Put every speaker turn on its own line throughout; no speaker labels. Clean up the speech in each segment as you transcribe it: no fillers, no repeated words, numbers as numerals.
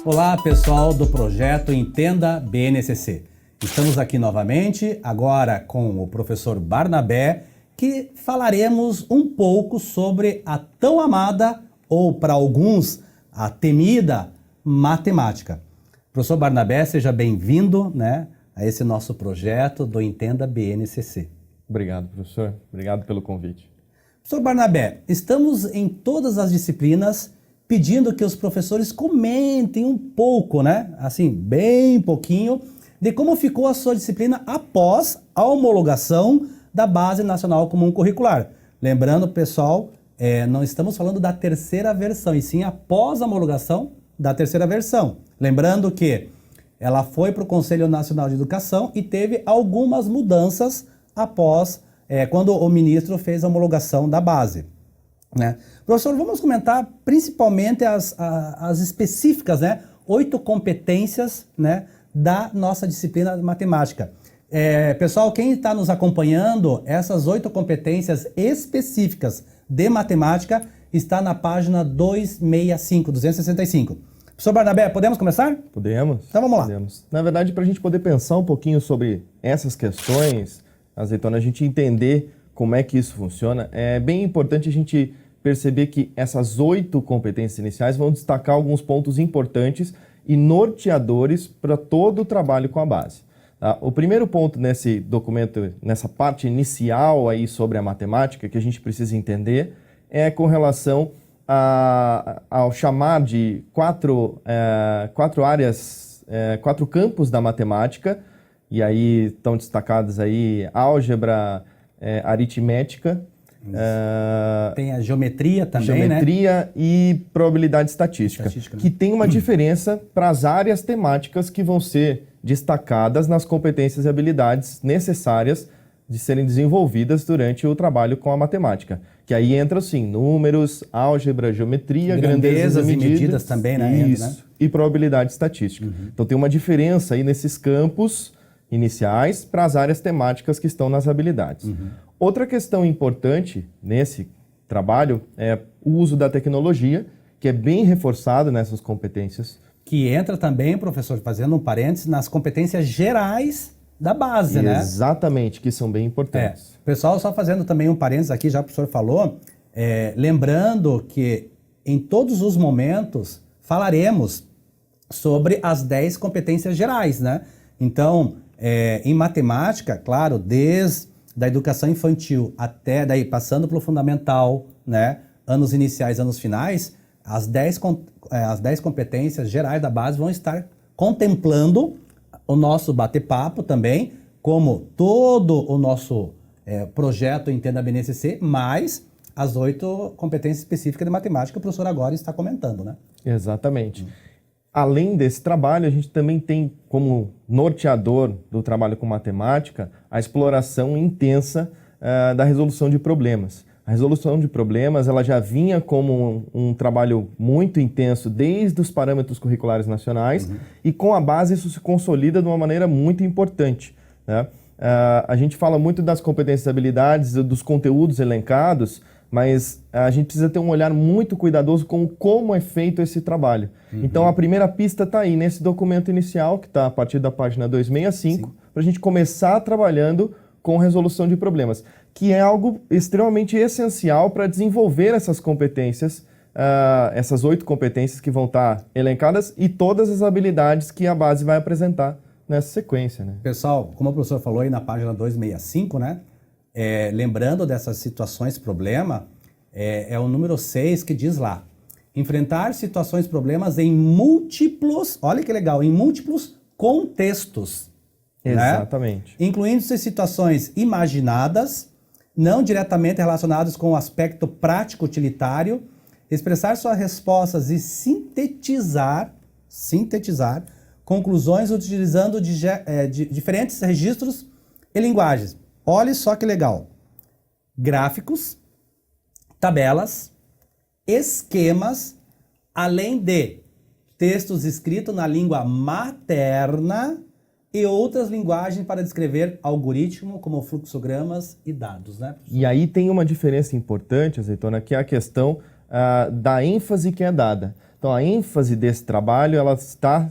Olá, pessoal do projeto Entenda BNCC. Estamos aqui novamente, agora com o professor Barnabé, que falaremos um pouco sobre a tão amada, ou para alguns, a temida matemática. Professor Barnabé, seja bem-vindo, a esse nosso projeto do Entenda BNCC.
Obrigado, professor. Obrigado pelo convite.
Professor Barnabé, estamos em todas as disciplinas pedindo que os professores comentem um pouco, assim, bem pouquinho, de como ficou a sua disciplina após a homologação da Base Nacional Comum Curricular. Lembrando, pessoal, não estamos falando da terceira versão, e sim após a homologação da terceira versão. Lembrando que ela foi para o Conselho Nacional de Educação e teve algumas mudanças após, quando o ministro fez a homologação da base. Professor, vamos comentar principalmente as específicas, 8 competências, da nossa disciplina de matemática. Pessoal, quem está nos acompanhando, essas 8 competências específicas de matemática está na página 265. Professor Barnabé, podemos começar?
Podemos.
Então vamos lá.
Podemos. Na verdade, para a gente poder pensar um pouquinho sobre essas questões, Azeitona, a gente entender como é que isso funciona, é bem importante a gente perceber que essas 8 competências iniciais vão destacar alguns pontos importantes e norteadores para todo o trabalho com a base. Tá? O primeiro ponto nesse documento, nessa parte inicial aí sobre a matemática, que a gente precisa entender, é com relação ao chamar de 4 áreas, 4 campos da matemática, e aí estão destacados aí álgebra, aritmética,
tem a geometria também,
geometria e probabilidade estatística, que tem uma diferença para as áreas temáticas que vão ser destacadas nas competências e habilidades necessárias de serem desenvolvidas durante o trabalho com a matemática. Que aí entra, sim, números, álgebra, geometria, grandezas e medidas
também,
Isso, e probabilidade estatística. Então tem uma diferença aí nesses campos iniciais para as áreas temáticas que estão nas habilidades. Outra questão importante nesse trabalho é o uso da tecnologia, que é bem reforçado nessas competências.
Que entra também, professor, fazendo um parênteses, nas competências gerais da base,
Exatamente, que são bem importantes.
Pessoal, só fazendo também um parênteses aqui, já o professor falou, lembrando que em todos os momentos falaremos sobre as 10 competências gerais, Então, em matemática, claro, desde da educação infantil até daí passando pelo fundamental, anos iniciais, anos finais, as 10 competências gerais da base vão estar contemplando o nosso bate-papo também, como todo o nosso projeto Entenda BNCC, mais as 8 competências específicas de matemática que o professor agora está comentando,
Exatamente. Além desse trabalho, a gente também tem como norteador do trabalho com matemática a exploração intensa da resolução de problemas. A resolução de problemas ela já vinha como um trabalho muito intenso desde os parâmetros curriculares nacionais e com a base isso se consolida de uma maneira muito importante. A gente fala muito das competências e habilidades, dos conteúdos elencados, mas a gente precisa ter um olhar muito cuidadoso com como é feito esse trabalho. Então a primeira pista está aí nesse documento inicial, que está a partir da página 265, para a gente começar trabalhando com resolução de problemas, que é algo extremamente essencial para desenvolver essas competências, essas 8 competências que vão estar elencadas e todas as habilidades que a base vai apresentar nessa sequência.
Pessoal, como o professor falou aí na página 265, lembrando dessas situações problema, é o número 6 que diz lá, enfrentar situações problemas em múltiplos, olha que legal, em múltiplos contextos.
Exatamente.
Incluindo-se situações imaginadas, não diretamente relacionadas com o aspecto prático utilitário, expressar suas respostas e sintetizar conclusões utilizando diferentes registros e linguagens. Olha só que legal. Gráficos, tabelas, esquemas, além de textos escritos na língua materna e outras linguagens para descrever algoritmo, como fluxogramas e dados,
E aí tem uma diferença importante, Azeitona, que é a questão da ênfase que é dada. Então, a ênfase desse trabalho, ela está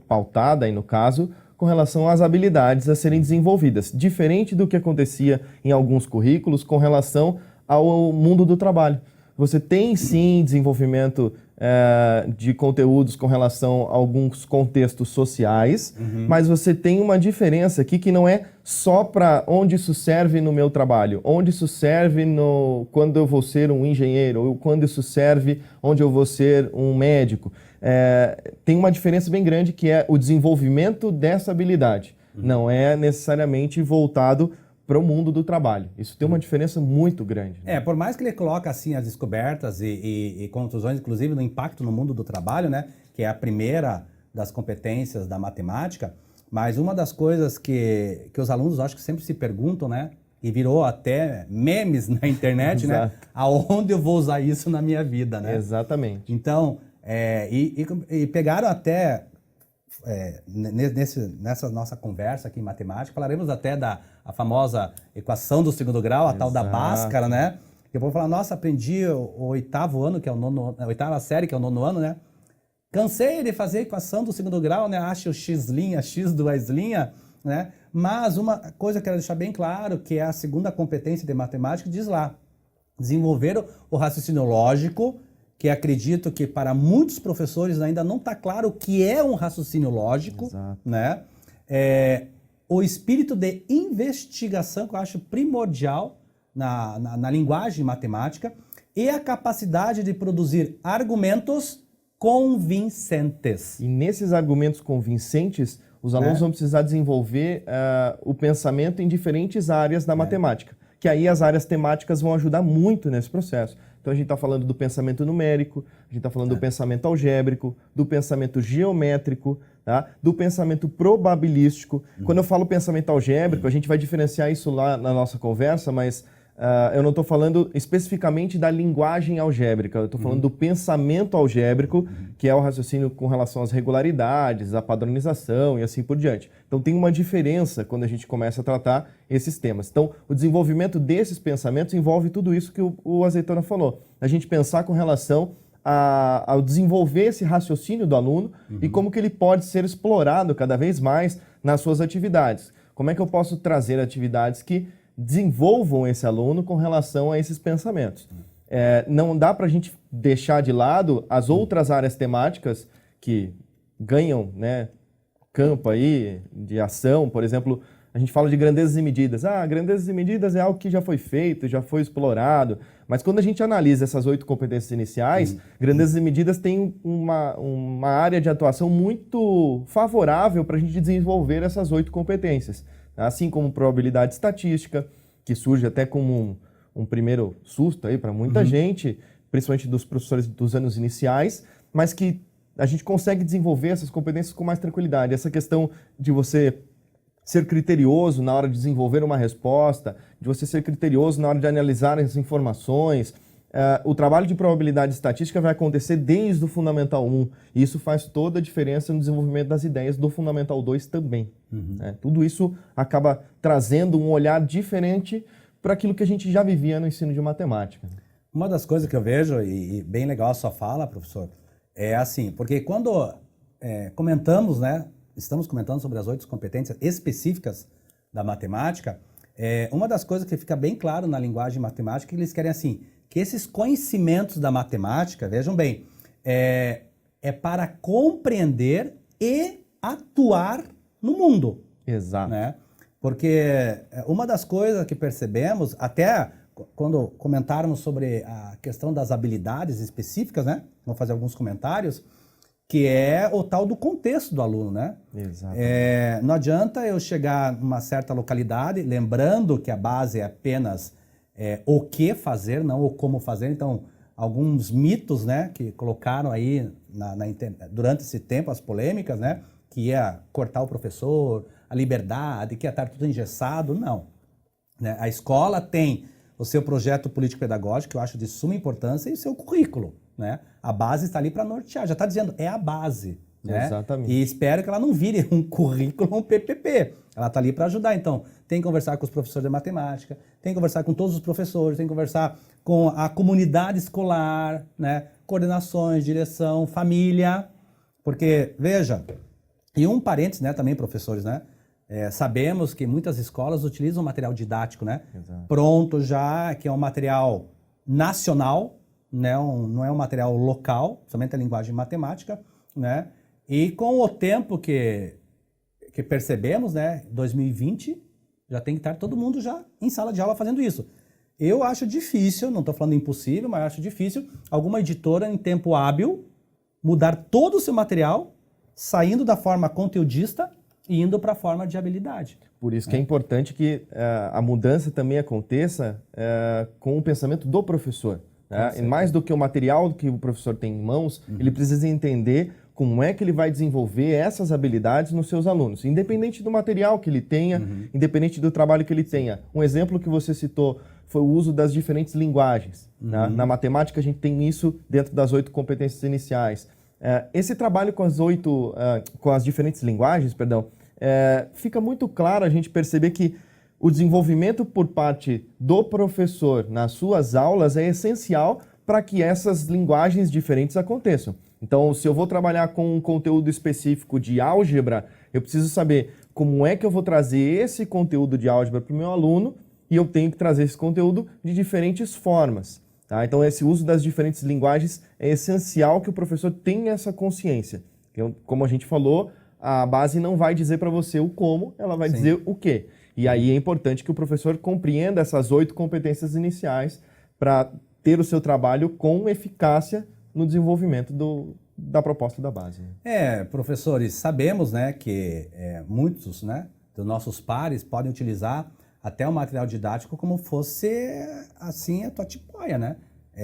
pautada, aí no caso, com relação às habilidades a serem desenvolvidas, diferente do que acontecia em alguns currículos com relação ao mundo do trabalho. Você tem, sim, desenvolvimento de conteúdos com relação a alguns contextos sociais, mas você tem uma diferença aqui que não é só para onde isso serve no meu trabalho, onde isso serve quando eu vou ser um engenheiro, ou quando isso serve onde eu vou ser um médico. Tem uma diferença bem grande que é o desenvolvimento dessa habilidade. Não é necessariamente voltado para o mundo do trabalho. Isso tem uma diferença muito grande. Né?
Por mais que ele coloque assim as descobertas e contusões, inclusive no impacto no mundo do trabalho, né, que é a primeira das competências da matemática, mas uma das coisas que os alunos acho que sempre se perguntam, né, e virou até memes na internet, né, aonde eu vou usar isso na minha vida, né?
Exatamente.
Então, e pegaram até nessa nossa conversa aqui em matemática, falaremos até da famosa equação do segundo grau, a tal da Bhaskara, né? Eu vou falar, nossa, aprendi o oitavo ano, que é a oitava série, que é o 9º ano, né? Cansei de fazer a equação do segundo grau, né? Acho o x', x duas linha, né? Mas uma coisa que eu quero deixar bem claro, que é a segunda competência de matemática, diz lá, desenvolver o raciocínio lógico, que acredito que para muitos professores ainda não está claro o que é um raciocínio lógico, né? O espírito de investigação, que eu acho primordial na linguagem matemática, e a capacidade de produzir argumentos convincentes.
E nesses argumentos convincentes, os alunos vão precisar desenvolver o pensamento em diferentes áreas da matemática, que aí as áreas temáticas vão ajudar muito nesse processo. Então a gente está falando do pensamento numérico, a gente está falando do pensamento algébrico, do pensamento geométrico, tá? Do pensamento probabilístico. Quando eu falo pensamento algébrico, a gente vai diferenciar isso lá na nossa conversa, mas eu não estou falando especificamente da linguagem algébrica, eu estou falando do pensamento algébrico, que é o raciocínio com relação às regularidades, à padronização e assim por diante. Então tem uma diferença quando a gente começa a tratar esses temas. Então o desenvolvimento desses pensamentos envolve tudo isso que o Azeitona falou. A gente pensar com relação ao desenvolver esse raciocínio do aluno e como que ele pode ser explorado cada vez mais nas suas atividades. Como é que eu posso trazer atividades que desenvolvam esse aluno com relação a esses pensamentos. Não dá para a gente deixar de lado as outras áreas temáticas que ganham, né, campo aí de ação. Por exemplo, a gente fala de grandezas e medidas. Grandezas e medidas é algo que já foi feito, já foi explorado. Mas quando a gente analisa essas 8 competências iniciais, grandezas e medidas tem uma área de atuação muito favorável para a gente desenvolver essas 8 competências. Assim como probabilidade estatística, que surge até como um primeiro susto aí para muita gente, principalmente dos professores dos anos iniciais, mas que a gente consegue desenvolver essas competências com mais tranquilidade. Essa questão de você ser criterioso na hora de desenvolver uma resposta, de você ser criterioso na hora de analisar as informações. O trabalho de probabilidade estatística vai acontecer desde o Fundamental 1, e isso faz toda a diferença no desenvolvimento das ideias do Fundamental 2 também. Tudo isso acaba trazendo um olhar diferente para aquilo que a gente já vivia no ensino de matemática.
Uma das coisas que eu vejo, e bem legal a sua fala, professor, é assim, porque quando comentamos, né, estamos comentando sobre as 8 competências específicas da matemática, uma das coisas que fica bem claro na linguagem matemática é que eles querem assim, que esses conhecimentos da matemática, vejam bem, é para compreender e atuar no mundo.
Exato.
Né? Porque uma das coisas que percebemos, até quando comentarmos sobre a questão das habilidades específicas, né? Vou fazer alguns comentários, que é o tal do contexto do aluno, né?
Exato.
Não adianta eu chegar numa certa localidade, lembrando que a base é apenas o que fazer, não o como fazer. Então, alguns mitos, né, que colocaram aí durante esse tempo, as polêmicas, né, que ia cortar o professor, a liberdade, que ia estar tudo engessado, não. Né? A escola tem o seu projeto político-pedagógico, que eu acho de suma importância, e o seu currículo. Né? A base está ali para nortear, já está dizendo, é a base. né?
Exatamente.
E espero que ela não vire um currículo, um PPP. Ela está ali para ajudar. Então, tem que conversar com os professores de matemática, tem que conversar com todos os professores, tem que conversar com a comunidade escolar, né? Coordenações, direção, família. Porque, veja, e um parênteses, né, também, professores, né? Sabemos que muitas escolas utilizam material didático, né?
Exato.
Pronto já, que é um material nacional, né? Não é um material local, somente a linguagem matemática, né? E com o tempo que percebemos, né? 2020, já tem que estar todo mundo já em sala de aula fazendo isso. Eu acho difícil, não estou falando impossível, mas acho difícil alguma editora em tempo hábil mudar todo o seu material, saindo da forma conteudista e indo para a forma de habilidade.
Por isso que é importante que a mudança também aconteça com o pensamento do professor. Né? Mais do que o material que o professor tem em mãos, ele precisa entender como é que ele vai desenvolver essas habilidades nos seus alunos, independente do material que ele tenha, independente do trabalho que ele tenha. Um exemplo que você citou foi o uso das diferentes linguagens. Né? Na matemática, a gente tem isso dentro das 8 competências iniciais. Esse trabalho com as diferentes linguagens, fica muito claro a gente perceber que o desenvolvimento por parte do professor nas suas aulas é essencial para que essas linguagens diferentes aconteçam. Então, se eu vou trabalhar com um conteúdo específico de álgebra, eu preciso saber como é que eu vou trazer esse conteúdo de álgebra para o meu aluno, e eu tenho que trazer esse conteúdo de diferentes formas. Tá? Então, esse uso das diferentes linguagens é essencial que o professor tenha essa consciência. Como a gente falou, a base não vai dizer para você o como, ela vai dizer o quê. E aí é importante que o professor compreenda essas 8 competências iniciais para ter o seu trabalho com eficácia no desenvolvimento da proposta da base.
Professores, sabemos, né, que muitos, né, dos nossos pares podem utilizar até o material didático como fosse, assim, a tua tipóia, né?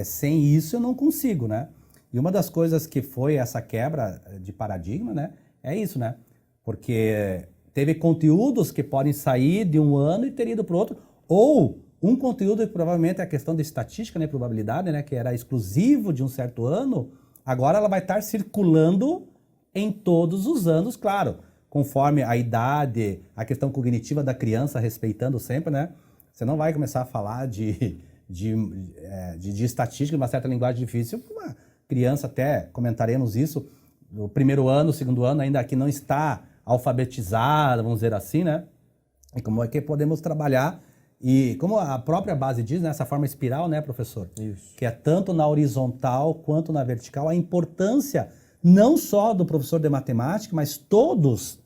Sem isso eu não consigo, né? E uma das coisas que foi essa quebra de paradigma, né, é isso, né? Porque teve conteúdos que podem sair de um ano e ter ido para o outro, ou um conteúdo que provavelmente é a questão de estatística, né, probabilidade, né, que era exclusivo de um certo ano, agora ela vai estar circulando em todos os anos, claro, conforme a idade, a questão cognitiva da criança, respeitando sempre, né? Você não vai começar a falar de estatística, de uma certa linguagem difícil, uma criança, até comentaremos isso, no primeiro ano, segundo ano, ainda que não está alfabetizada, vamos dizer assim, né? E como é que podemos trabalhar, e como a própria base diz, né, essa forma espiral, né, professor?
Isso.
Que é tanto na horizontal quanto na vertical, a importância não só do professor de matemática, mas todos,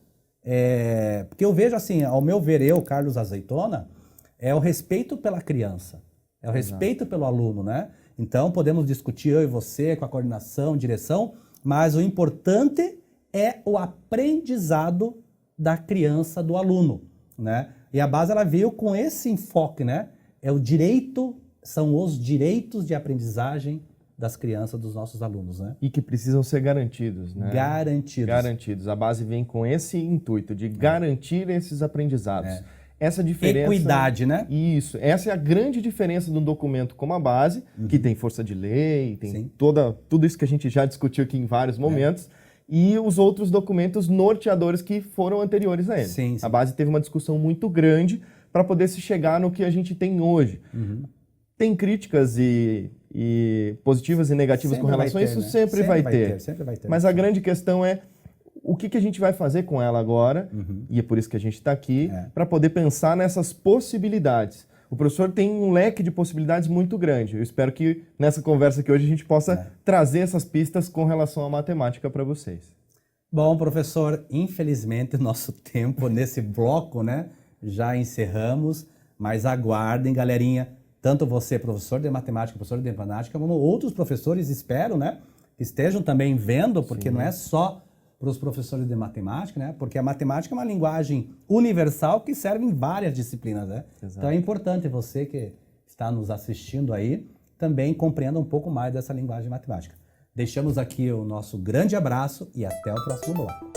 porque eu vejo assim, ao meu ver, Carlos Azeitona, é o respeito pela criança, é o respeito pelo aluno, né? Então podemos discutir eu e você com a coordenação, direção, mas o importante é o aprendizado da criança, do aluno, né? E a base ela veio com esse enfoque, né? São os direitos de aprendizagem das crianças, dos nossos alunos, né?
E que precisam ser garantidos, né? Garantidos. A base vem com esse intuito de garantir esses aprendizados. Essa diferença...
Equidade, né?
Isso. Essa é a grande diferença de um documento como a base, que tem força de lei, tem tudo isso que a gente já discutiu aqui em vários momentos, e os outros documentos norteadores que foram anteriores a ele.
Sim.
A base teve uma discussão muito grande para poder se chegar no que a gente tem hoje. Tem críticas e positivas e negativas com relação a isso,
né?
sempre vai ter.
Sempre vai ter.
Mas a grande questão é o que a gente vai fazer com ela agora, e é por isso que a gente está aqui, para poder pensar nessas possibilidades. O professor tem um leque de possibilidades muito grande. Eu espero que nessa conversa aqui hoje a gente possa trazer essas pistas com relação à matemática para vocês.
Bom, professor, infelizmente o nosso tempo nesse bloco, né, já encerramos, mas aguardem, galerinha, tanto você, professor de matemática, professor de matemática, como outros professores, espero, né, que estejam também vendo, porque não é só para os professores de matemática, né? Porque a matemática é uma linguagem universal que serve em várias disciplinas, né?
Exato.
Então é importante você que está nos assistindo aí também compreenda um pouco mais dessa linguagem matemática. Deixamos aqui o nosso grande abraço e até o próximo bloco.